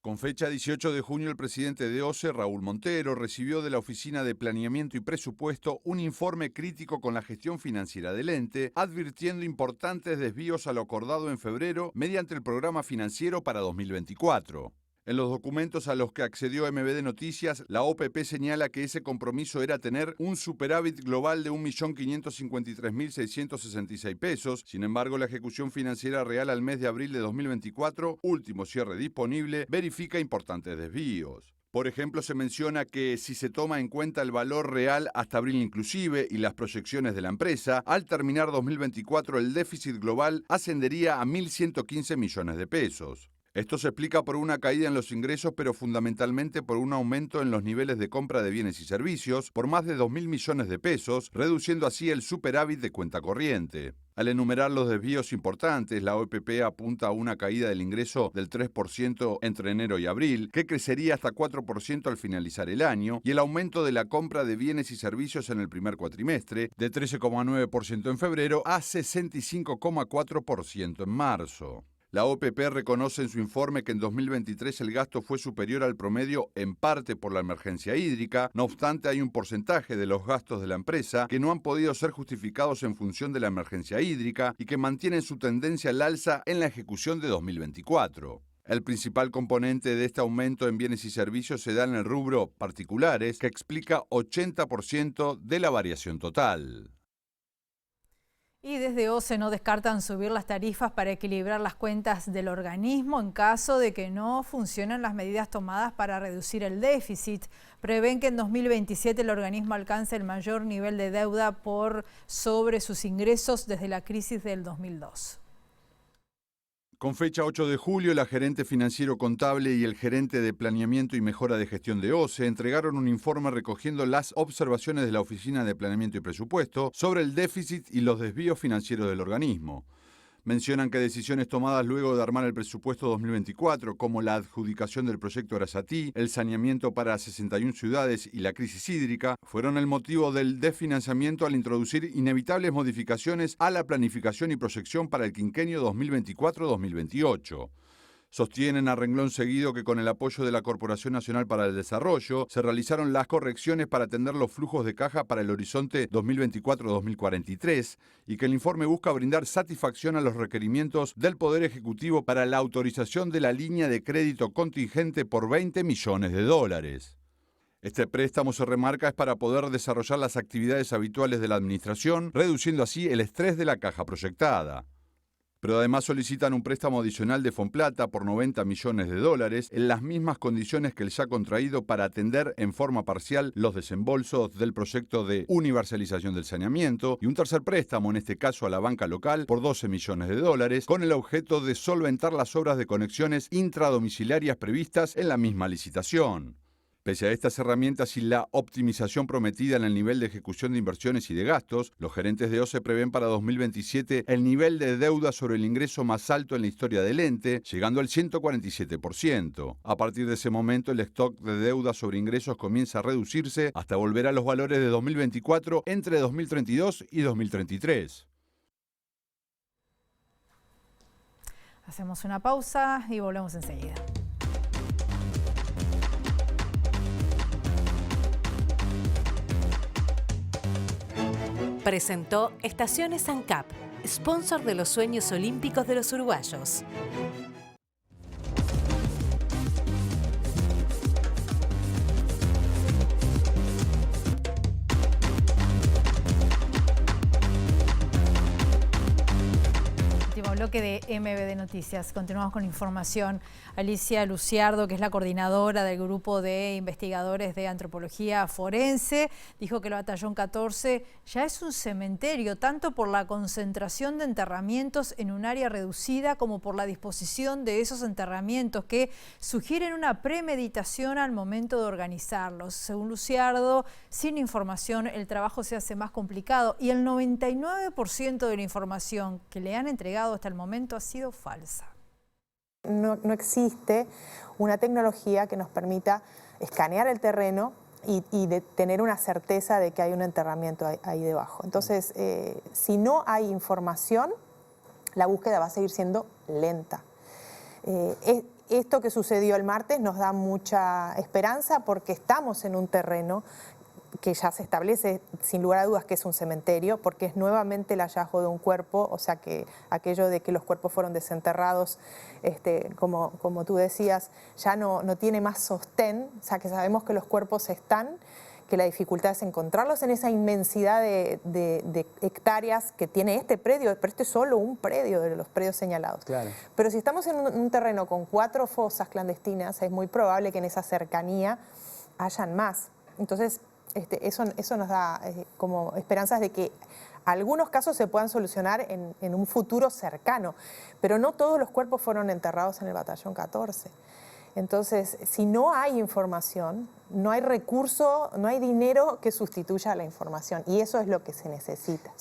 Con fecha 18 de junio, el presidente de OCE, Raúl Montero, recibió de la Oficina de Planeamiento y Presupuesto un informe crítico con la gestión financiera del ente, advirtiendo importantes desvíos a lo acordado en febrero mediante el programa financiero para 2024. En los documentos a los que accedió MBD Noticias, la OPP señala que ese compromiso era tener un superávit global de 1.553.666 pesos. Sin embargo, la ejecución financiera real al mes de abril de 2024, último cierre disponible, verifica importantes desvíos. Por ejemplo, se menciona que si se toma en cuenta el valor real hasta abril inclusive y las proyecciones de la empresa, al terminar 2024 el déficit global ascendería a 1.115 millones de pesos. Esto se explica por una caída en los ingresos, pero fundamentalmente por un aumento en los niveles de compra de bienes y servicios por más de 2.000 millones de pesos, reduciendo así el superávit de cuenta corriente. Al enumerar los desvíos importantes, la OPP apunta a una caída del ingreso del 3% entre enero y abril, que crecería hasta 4% al finalizar el año, y el aumento de la compra de bienes y servicios en el primer cuatrimestre, de 13,9% en febrero a 65,4% en marzo. La OPP reconoce en su informe que en 2023 el gasto fue superior al promedio en parte por la emergencia hídrica. No obstante, hay un porcentaje de los gastos de la empresa que no han podido ser justificados en función de la emergencia hídrica y que mantienen su tendencia al alza en la ejecución de 2024. El principal componente de este aumento en bienes y servicios se da en el rubro particulares, que explica 80% de la variación total. Y desde OCE no descartan subir las tarifas para equilibrar las cuentas del organismo en caso de que no funcionen las medidas tomadas para reducir el déficit. Prevén que en 2027 el organismo alcance el mayor nivel de deuda por sobre sus ingresos desde la crisis del 2002. Con fecha 8 de julio, la gerente financiero contable y el gerente de planeamiento y mejora de gestión de OCE entregaron un informe recogiendo las observaciones de la Oficina de Planeamiento y Presupuesto sobre el déficit y los desvíos financieros del organismo. Mencionan que decisiones tomadas luego de armar el presupuesto 2024, como la adjudicación del proyecto Arasatí, el saneamiento para 61 ciudades y la crisis hídrica, fueron el motivo del desfinanciamiento al introducir inevitables modificaciones a la planificación y proyección para el quinquenio 2024-2028. Sostienen a renglón seguido que con el apoyo de la Corporación Nacional para el Desarrollo se realizaron las correcciones para atender los flujos de caja para el horizonte 2024-2043 y que el informe busca brindar satisfacción a los requerimientos del Poder Ejecutivo para la autorización de la línea de crédito contingente por $20 millones. Este préstamo, se remarca, es para poder desarrollar las actividades habituales de la Administración, reduciendo así el estrés de la caja proyectada. Pero además solicitan un préstamo adicional de Fonplata por $90 millones en las mismas condiciones que el ya contraído para atender en forma parcial los desembolsos del proyecto de universalización del saneamiento y un tercer préstamo, en este caso a la banca local, por $12 millones con el objeto de solventar las obras de conexiones intradomiciliarias previstas en la misma licitación. Pese a estas herramientas y la optimización prometida en el nivel de ejecución de inversiones y de gastos, los gerentes de OCE prevén para 2027 el nivel de deuda sobre el ingreso más alto en la historia del ente, llegando al 147%. A partir de ese momento, el stock de deuda sobre ingresos comienza a reducirse hasta volver a los valores de 2024 entre 2032 y 2033. Hacemos una pausa y volvemos enseguida. Presentó Estaciones ANCAP, sponsor de los sueños olímpicos de los uruguayos. Bloque de MBD Noticias. Continuamos con información. Alicia Luciardo, que es la coordinadora del grupo de investigadores de antropología forense, dijo que el Batallón 14 ya es un cementerio, tanto por la concentración de enterramientos en un área reducida como por la disposición de esos enterramientos que sugieren una premeditación al momento de organizarlos. Según Luciardo, sin información el trabajo se hace más complicado y el 99% de la información que le han entregado hasta el momento ha sido falsa. No existe una tecnología que nos permita escanear el terreno y de tener una certeza de que hay un enterramiento ahí debajo. Entonces, si no hay información, la búsqueda va a seguir siendo lenta. Esto que sucedió el martes nos da mucha esperanza porque estamos en un terreno que ya se establece sin lugar a dudas que es un cementerio, porque es nuevamente el hallazgo de un cuerpo, o sea que aquello de que los cuerpos fueron desenterrados, como tú decías, ya no tiene más sostén, o sea que sabemos que los cuerpos están, que la dificultad es encontrarlos en esa inmensidad de hectáreas que tiene este predio, pero este es solo un predio de los predios señalados. Claro. Pero si estamos en un terreno con 4 fosas clandestinas, es muy probable que en esa cercanía hayan más. Entonces, eso nos da como esperanzas de que algunos casos se puedan solucionar en un futuro cercano, pero no todos los cuerpos fueron enterrados en el Batallón 14. Entonces, si no hay información, no hay recurso, no hay dinero que sustituya a la información, y eso es lo que se necesita.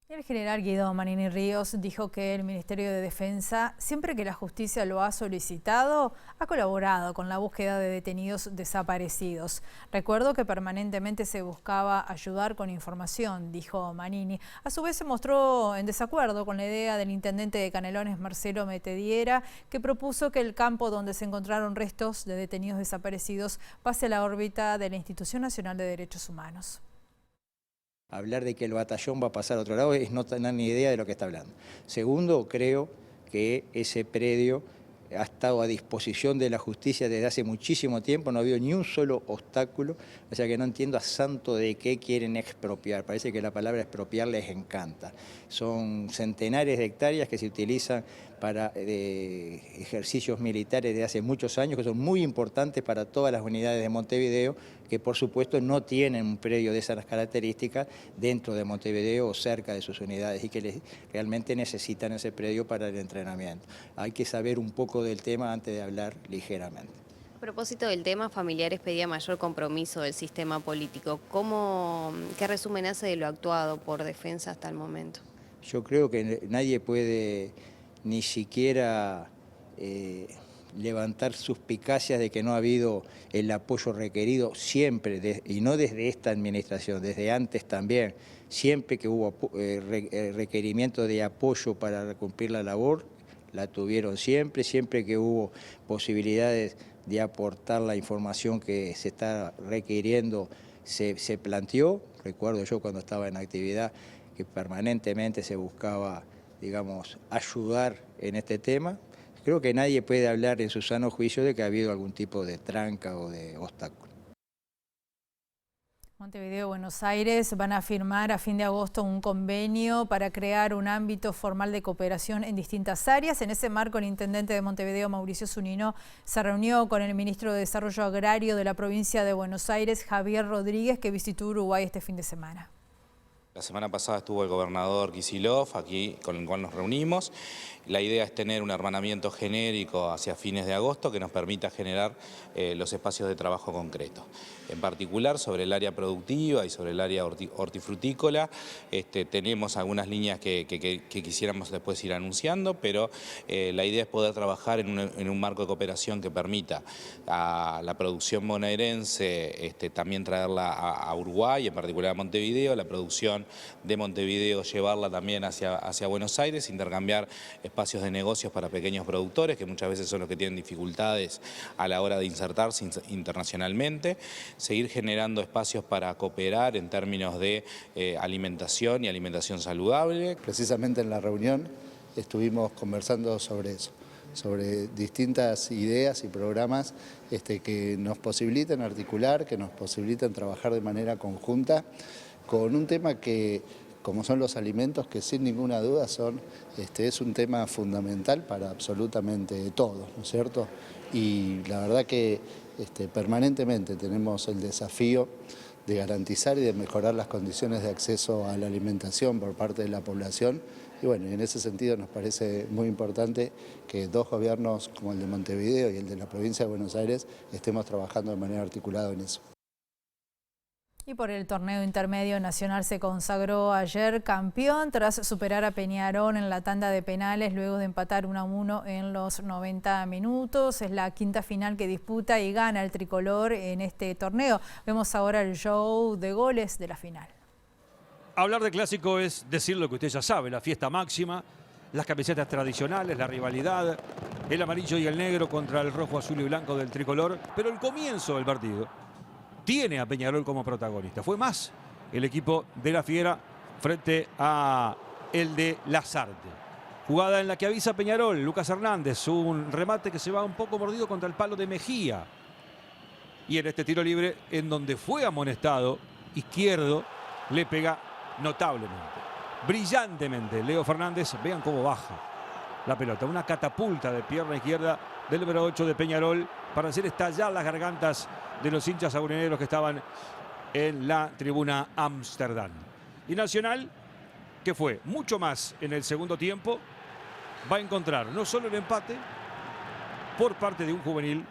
El general Guido Manini Ríos dijo que el Ministerio de Defensa, siempre que la justicia lo ha solicitado, ha colaborado con la búsqueda de detenidos desaparecidos. Recuerdo que permanentemente se buscaba ayudar con información, dijo Manini. A su vez se mostró en desacuerdo con la idea del intendente de Canelones, Marcelo Metediera, que propuso que el campo donde se encontraron restos de detenidos desaparecidos pase a la órbita de la Institución Nacional de Derechos Humanos. Hablar de que el batallón va a pasar a otro lado es no tener ni idea de lo que está hablando. Segundo, creo que ese predio ha estado a disposición de la justicia desde hace muchísimo tiempo, no ha habido ni un solo obstáculo, o sea que no entiendo a santo de qué quieren expropiar, parece que la palabra expropiar les encanta. Son centenares de hectáreas que se utilizan para ejercicios militares de hace muchos años, que son muy importantes para todas las unidades de Montevideo, que por supuesto no tienen un predio de esas características dentro de Montevideo o cerca de sus unidades y que realmente necesitan ese predio para el entrenamiento. Hay que saber un poco del tema antes de hablar ligeramente. A propósito del tema, Familiares pedía mayor compromiso del sistema político. ¿Qué resumen hace de lo actuado por Defensa hasta el momento? Yo creo que nadie puede ni siquiera levantar suspicacias de que no ha habido el apoyo requerido siempre, y no desde esta administración, desde antes también. Siempre que hubo requerimiento de apoyo para cumplir la labor, la tuvieron siempre, siempre que hubo posibilidades de aportar la información que se está requiriendo, se planteó. Recuerdo yo cuando estaba en actividad que permanentemente se buscaba, digamos, ayudar en este tema. Creo que nadie puede hablar en su sano juicio de que ha habido algún tipo de tranca o de obstáculo. Montevideo y Buenos Aires van a firmar a fin de agosto un convenio para crear un ámbito formal de cooperación en distintas áreas. En ese marco, el intendente de Montevideo, Mauricio Zunino, se reunió con el ministro de Desarrollo Agrario de la provincia de Buenos Aires, Javier Rodríguez, que visitó Uruguay este fin de semana. La semana pasada estuvo el gobernador Kicillof aquí, con el cual nos reunimos. La idea es tener un hermanamiento genérico hacia fines de agosto que nos permita generar los espacios de trabajo concretos. En particular sobre el área productiva y sobre el área hortifrutícola tenemos algunas líneas que quisiéramos después ir anunciando, pero la idea es poder trabajar en un marco de cooperación que permita a la producción bonaerense también traerla a Uruguay, en particular a Montevideo, la producción de Montevideo llevarla también hacia Buenos Aires, intercambiar espacios de negocios para pequeños productores, que muchas veces son los que tienen dificultades a la hora de insertarse internacionalmente, seguir generando espacios para cooperar en términos de alimentación y alimentación saludable. Precisamente en la reunión estuvimos conversando sobre eso, sobre distintas ideas y programas que nos posibiliten articular, que nos posibiliten trabajar de manera conjunta con un tema que, como son los alimentos, que sin ninguna duda es un tema fundamental para absolutamente todos, ¿no es cierto? Y la verdad que permanentemente tenemos el desafío de garantizar y de mejorar las condiciones de acceso a la alimentación por parte de la población. Y bueno, en ese sentido nos parece muy importante que dos gobiernos como el de Montevideo y el de la provincia de Buenos Aires estemos trabajando de manera articulada en eso. Y por el torneo intermedio, Nacional se consagró ayer campeón tras superar a Peñarol en la tanda de penales luego de empatar 1-1 en los 90 minutos. Es la quinta final que disputa y gana el tricolor en este torneo. Vemos ahora el show de goles de la final. Hablar de clásico es decir lo que usted ya sabe, la fiesta máxima, las camisetas tradicionales, la rivalidad, el amarillo y el negro contra el rojo, azul y blanco del tricolor, pero el comienzo del partido tiene a Peñarol como protagonista. Fue más el equipo de la Fiera frente a el de Lasarte. Jugada en la que avisa Peñarol, Lucas Hernández, un remate que se va un poco mordido contra el palo de Mejía. Y en este tiro libre, en donde fue amonestado, Izquierdo le pega notablemente, brillantemente. Leo Fernández, vean cómo baja la pelota. Una catapulta de pierna izquierda del número 8 de Peñarol para hacer estallar las gargantas de los hinchas agureneros que estaban en la tribuna Amsterdam. Y Nacional, que fue mucho más en el segundo tiempo, va a encontrar no solo el empate por parte de un juvenil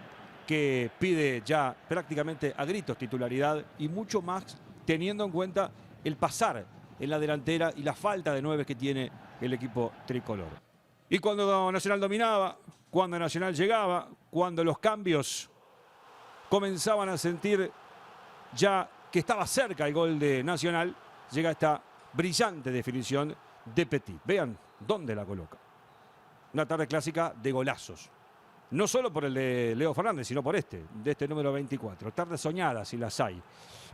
que pide ya prácticamente a gritos titularidad y mucho más teniendo en cuenta el pasar en la delantera y la falta de 9 que tiene el equipo tricolor. Y cuando Nacional dominaba, cuando Nacional llegaba, cuando los cambios comenzaban a sentir ya que estaba cerca el gol de Nacional, llega esta brillante definición de Petit. Vean dónde la coloca. Una tarde clásica de golazos. No solo por el de Leo Fernández, sino por de este número 24. Tardes soñadas, si las hay,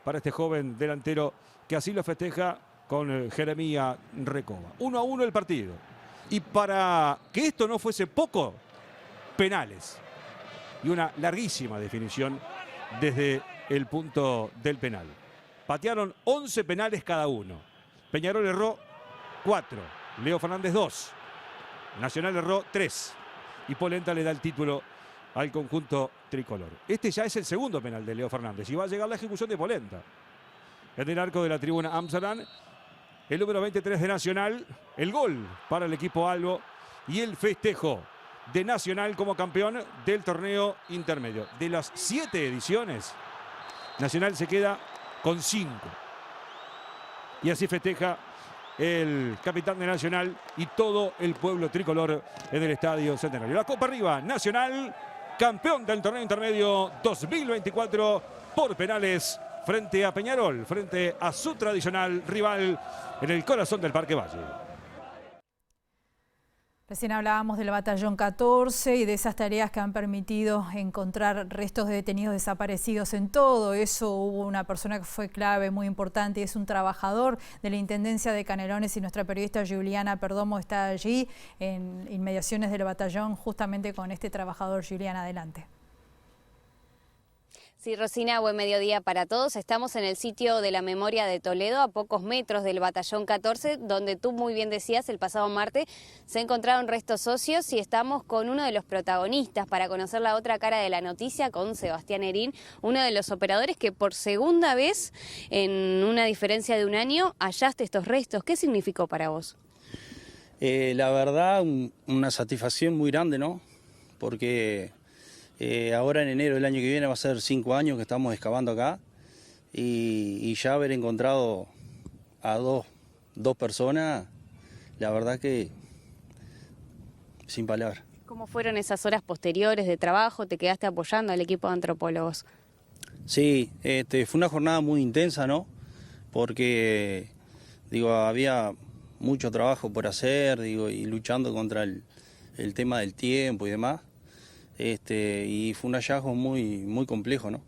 para este joven delantero que así lo festeja con Jeremía Recoba. 1-1 el partido. Y para que esto no fuese poco, penales y una larguísima definición desde el punto del penal. Patearon 11 penales cada uno. Peñarol erró 4, Leo Fernández 2, Nacional erró 3 y Polenta le da el título al conjunto tricolor. Este ya es el segundo penal de Leo Fernández y va a llegar la ejecución de Polenta. En el arco de la tribuna Amsterdam, el número 23 de Nacional, el gol para el equipo albo y el festejo de Nacional como campeón del torneo intermedio. De las 7 ediciones, Nacional se queda con 5. Y así festeja el capitán de Nacional y todo el pueblo tricolor en el Estadio Centenario. La Copa arriba, Nacional, campeón del torneo intermedio 2024 por penales frente a Peñarol, frente a su tradicional rival en el corazón del Parque Valle. Recién hablábamos del batallón 14 y de esas tareas que han permitido encontrar restos de detenidos desaparecidos. En todo eso hubo una persona que fue clave, muy importante, y es un trabajador de la Intendencia de Canelones, y nuestra periodista Juliana Perdomo está allí en inmediaciones del batallón justamente con este trabajador. Juliana, adelante. Sí, Rosina, buen mediodía para todos. Estamos en el sitio de la Memoria de Toledo, a pocos metros del batallón 14, donde tú muy bien decías, el pasado martes se encontraron restos óseos y estamos con uno de los protagonistas para conocer la otra cara de la noticia, con Sebastián Herín, uno de los operadores que por segunda vez en una diferencia de un año hallaste estos restos. ¿Qué significó para vos? La verdad, una satisfacción muy grande, ¿no? Porque ahora en enero del año que viene va a ser 5 años que estamos excavando acá y ya haber encontrado a dos personas, la verdad que sin palabras. ¿Cómo fueron esas horas posteriores de trabajo? ¿Te quedaste apoyando al equipo de antropólogos? Sí, fue una jornada muy intensa, ¿no? Porque había mucho trabajo por hacer, y luchando contra el tema del tiempo y demás. Y fue un hallazgo muy complejo, ¿no?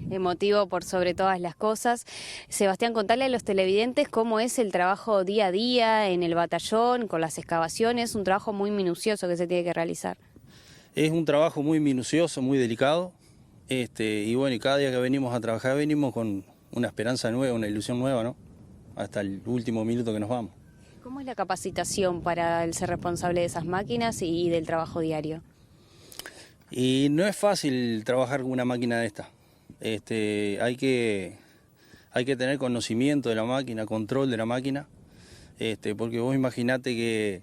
Emotivo por sobre todas las cosas. Sebastián, contale a los televidentes cómo es el trabajo día a día en el batallón, con las excavaciones, un trabajo muy minucioso que se tiene que realizar. Es un trabajo muy minucioso, muy delicado, y bueno, y cada día que venimos a trabajar venimos con una esperanza nueva, una ilusión nueva, ¿no? Hasta el último minuto que nos vamos. ¿Cómo es la capacitación para el ser responsable de esas máquinas y del trabajo diario? Y no es fácil trabajar con una máquina de esta. Hay que tener conocimiento de la máquina, control de la máquina, porque vos imaginate que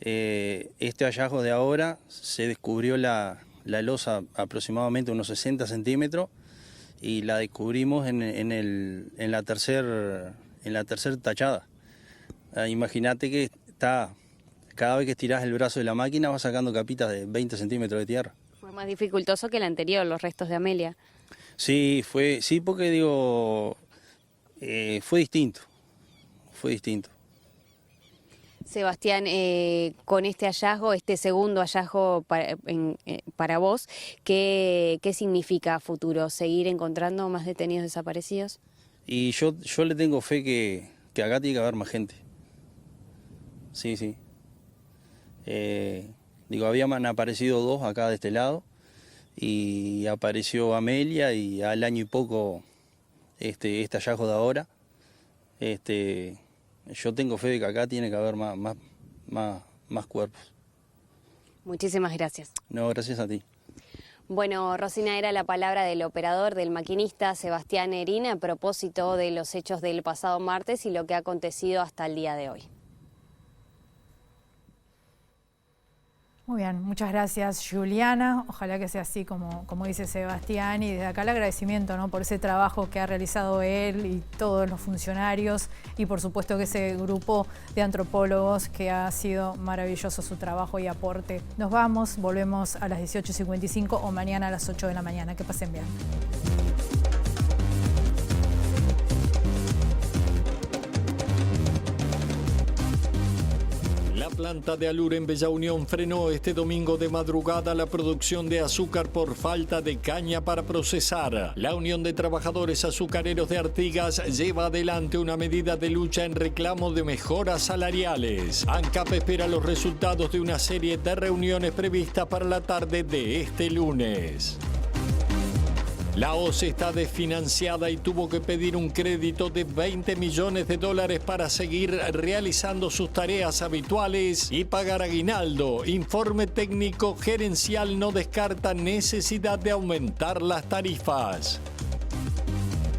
este hallazgo de ahora se descubrió la losa aproximadamente unos 60 centímetros y la descubrimos en la tercera tachada. Imaginate que cada vez que estirás el brazo de la máquina vas sacando capitas de 20 centímetros de tierra. Fue más dificultoso que el anterior, los restos de Amelia. Sí, porque fue distinto. Sebastián, con este hallazgo, este segundo hallazgo para vos, ¿qué significa a futuro? ¿Seguir encontrando más detenidos desaparecidos? Y yo le tengo fe que acá tiene que haber más gente. Sí. Habían aparecido 2 acá de este lado y apareció Amelia y al año y poco este hallazgo de ahora. Yo tengo fe de que acá tiene que haber más cuerpos. Muchísimas gracias. No, gracias a ti. Bueno, Rosina, era la palabra del operador, del maquinista Sebastián Herín a propósito de los hechos del pasado martes y lo que ha acontecido hasta el día de hoy. Muy bien, muchas gracias, Juliana. Ojalá que sea así como dice Sebastián, y desde acá el agradecimiento, ¿no?, por ese trabajo que ha realizado él y todos los funcionarios, y por supuesto que ese grupo de antropólogos, que ha sido maravilloso su trabajo y aporte. Nos vamos, volvemos a las 18:55 o mañana a las 8 de la mañana. Que pasen bien. La planta de Alur en Bella Unión frenó este domingo de madrugada la producción de azúcar por falta de caña para procesar. La Unión de Trabajadores Azucareros de Artigas lleva adelante una medida de lucha en reclamo de mejoras salariales. ANCAP espera los resultados de una serie de reuniones previstas para la tarde de este lunes. La OCE está desfinanciada y tuvo que pedir un crédito de $20 millones para seguir realizando sus tareas habituales y pagar aguinaldo. Informe técnico gerencial no descarta necesidad de aumentar las tarifas.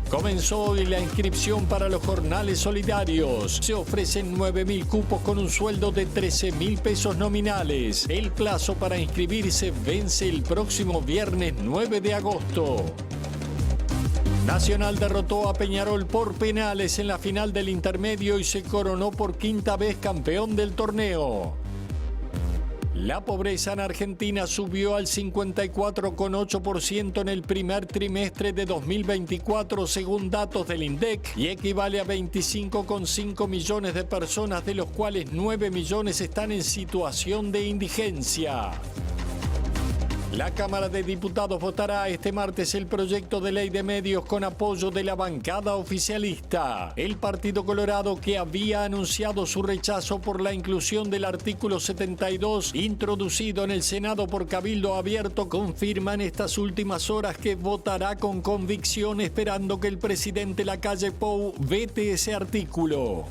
Comenzó hoy la inscripción para los jornales solidarios. Se ofrecen 9.000 cupos con un sueldo de 13.000 pesos nominales. El plazo para inscribirse vence el próximo viernes 9 de agosto. Nacional derrotó a Peñarol por penales en la final del intermedio y se coronó por quinta vez campeón del torneo. La pobreza en Argentina subió al 54,8% en el primer trimestre de 2024 según datos del INDEC y equivale a 25,5 millones de personas, de los cuales 9 millones están en situación de indigencia. La Cámara de Diputados votará este martes el proyecto de ley de medios con apoyo de la bancada oficialista. El Partido Colorado, que había anunciado su rechazo por la inclusión del artículo 72 introducido en el Senado por Cabildo Abierto, confirma en estas últimas horas que votará con convicción, esperando que el presidente Lacalle Pou vete ese artículo.